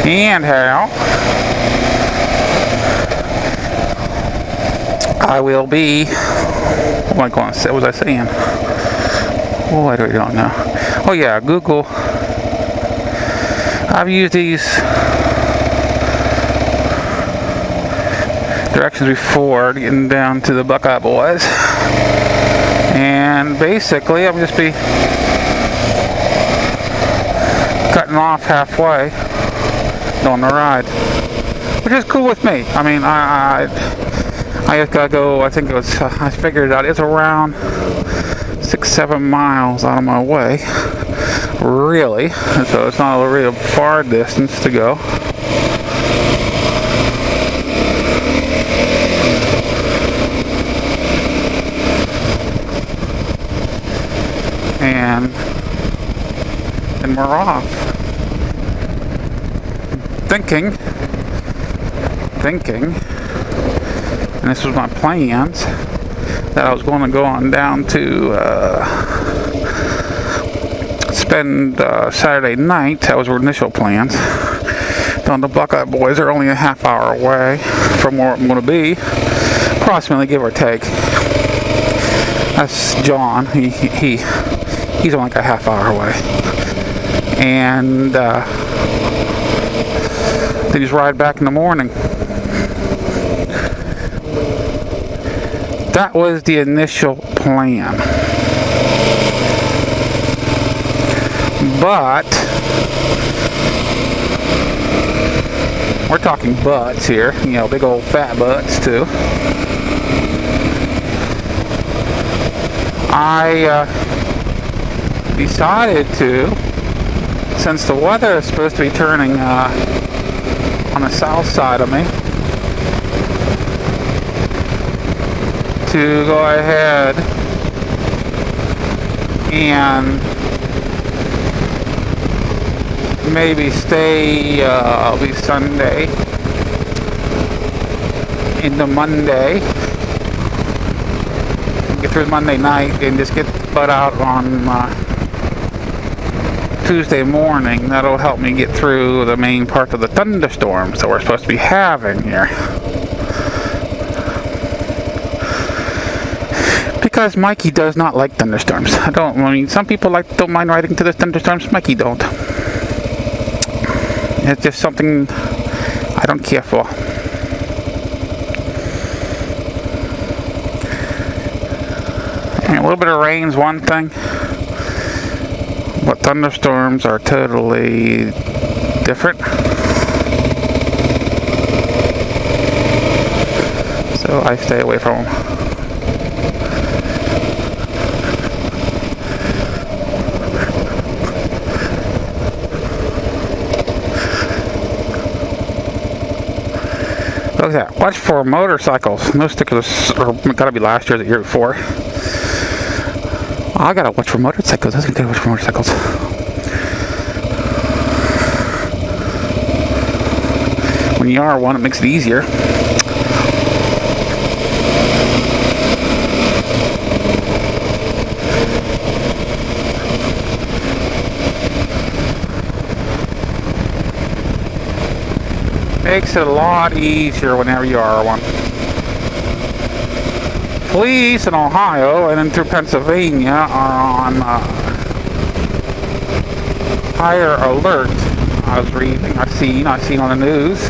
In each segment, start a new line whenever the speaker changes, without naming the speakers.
and how I will be, what am I going to say? What was I saying? What do I don't know? Oh yeah, Google. I've used these directions before getting down to the Buckeye Boys, and basically I'm just be cutting off halfway on the ride, which is cool with me. I mean, I just gotta go. I think it was. I figured it out. It's around 6-7 miles out of my way, really. So it's not a real far distance to go. And we're off. Thinking, and this was my plans, that I was going to go on down to spend Saturday night. That was our initial plans. Down the Buckeye Boys are only a half hour away from where I'm going to be, approximately, give or take. That's John. He's only like a half hour away, and then just ride back in the morning. That was the initial plan. But we're talking butts here, you know, big old fat butts too. I decided to, since the weather is supposed to be turning on the south side of me, to go ahead and maybe stay it'll be Sunday into Monday, get through Monday night and just get the butt out on Tuesday morning. That'll help me get through the main part of the thunderstorms that we're supposed to be having here. Because Mikey does not like thunderstorms. I mean, some people don't mind riding to the thunderstorms. Mikey don't. It's just something I don't care for. And a little bit of rain's one thing, but thunderstorms are totally different. So I stay away from them. Look at that. Watch for motorcycles. No stickers, or gotta be last year or the year before. I gotta watch for motorcycles. I gotta watch for motorcycles. When you are one, it makes it easier. Makes it a lot easier whenever you are one. Police in Ohio and then through Pennsylvania are on higher alert. I was reading, I've seen on the news,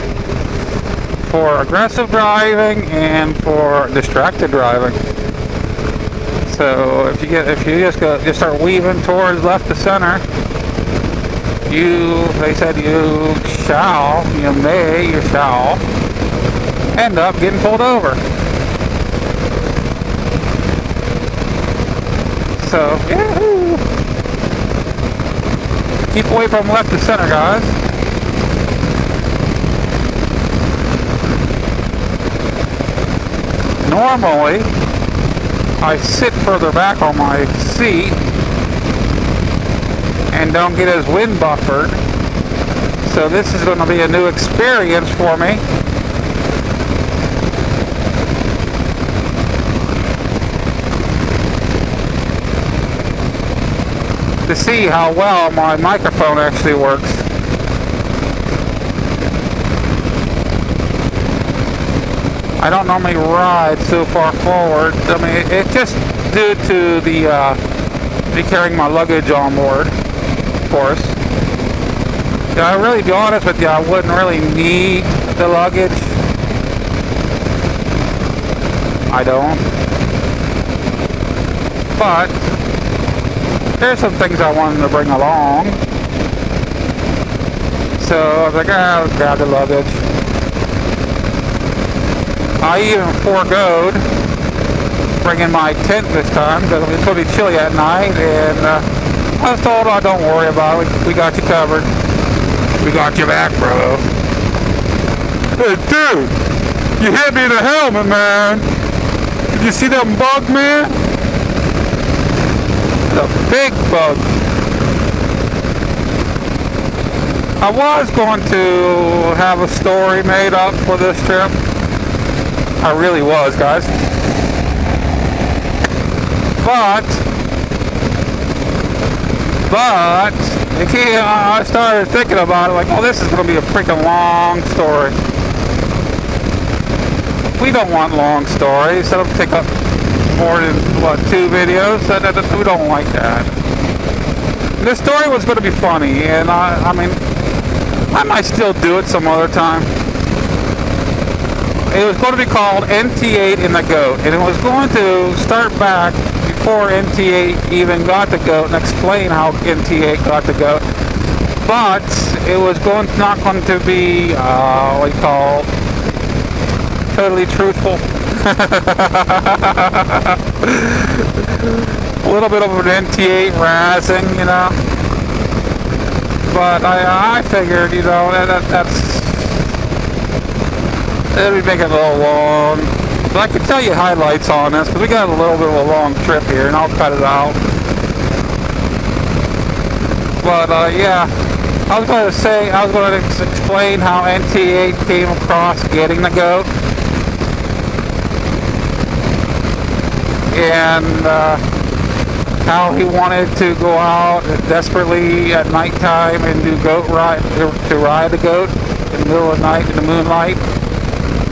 for aggressive driving and for distracted driving. So if you just start weaving towards left to center, they said you shall end up getting pulled over. So, yahoo! Keep away from left to center, guys. Normally, I sit further back on my seat and don't get as wind buffered. So this is going to be a new experience for me. To see how well my microphone actually works. I don't normally ride so far forward. I mean, it's just due to the me carrying my luggage on board, of course. Yeah, I really, be honest with you, I wouldn't really need the luggage. I don't. But there's some things I wanted to bring along. So I was like, I'll grab the luggage. I even foregoed bringing my tent this time because it's going to be chilly at night, and I was told, oh, don't worry about it, we got you covered. We got your back, bro. Hey, dude, you hit me in the helmet, man. Did you see that bug, man? The big bug. I was going to have a story made up for this trip. I really was, guys. But I started thinking about it, like, oh, this is going to be a freaking long story. We don't want long stories. That'll take up more than, what, 2 videos? We don't like that. This story was going to be funny, and I mean, I might still do it some other time. It was going to be called NT8 and the Goat, and it was going to start back before NT8 even got the goat and explain how NT8 got the goat. But it was not going to be what you call totally truthful. A little bit of an NT8 razzing, you know. But I figured, you know, that's it'll be making it a little long. But I can tell you highlights on this because we got a little bit of a long trip here, and I'll cut it out. But yeah, I was going to explain how NT8 came across getting the goat, and how he wanted to go out desperately at nighttime and do goat ride to ride the goat in the middle of the night in the moonlight.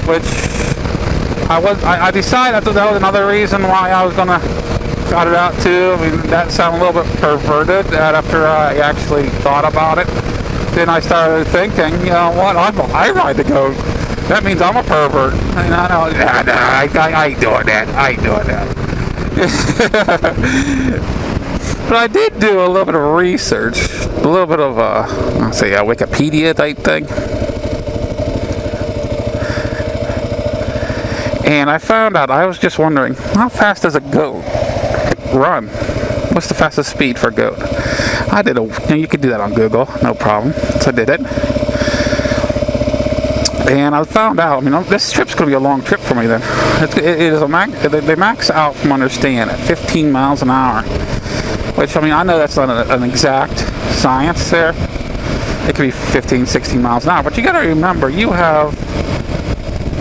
Which I decided that was another reason why I was gonna cut it out too. I mean, that sounded a little bit perverted after I actually thought about it. Then I started thinking, you know what? I ride the goat. That means I'm a pervert. And I ain't doing that. I ain't doing that. But I did do a little bit of research, a little bit of a Wikipedia type thing. And I found out, I was just wondering, how fast does a goat run? What's the fastest speed for a goat? You could do that on Google, no problem. So I did it. And I found out, this trip's going to be a long trip for me then. They max out, from understand, at 15 miles an hour. Which, I know that's not an exact science there. It could be 15, 16 miles an hour. But you got to remember, you have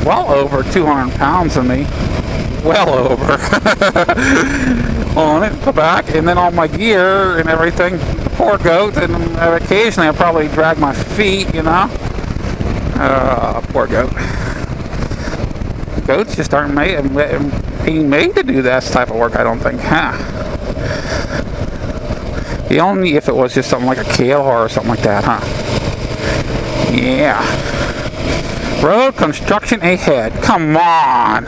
well over 200 pounds of me, well over, on it, the back, and then all my gear and everything. Poor goat, and occasionally I probably drag my feet, you know. Poor goat. Goats just aren't being made to do that type of work, I don't think, huh? Only if it was just something like a kale or something like that, huh? Yeah. Road construction ahead. Come on.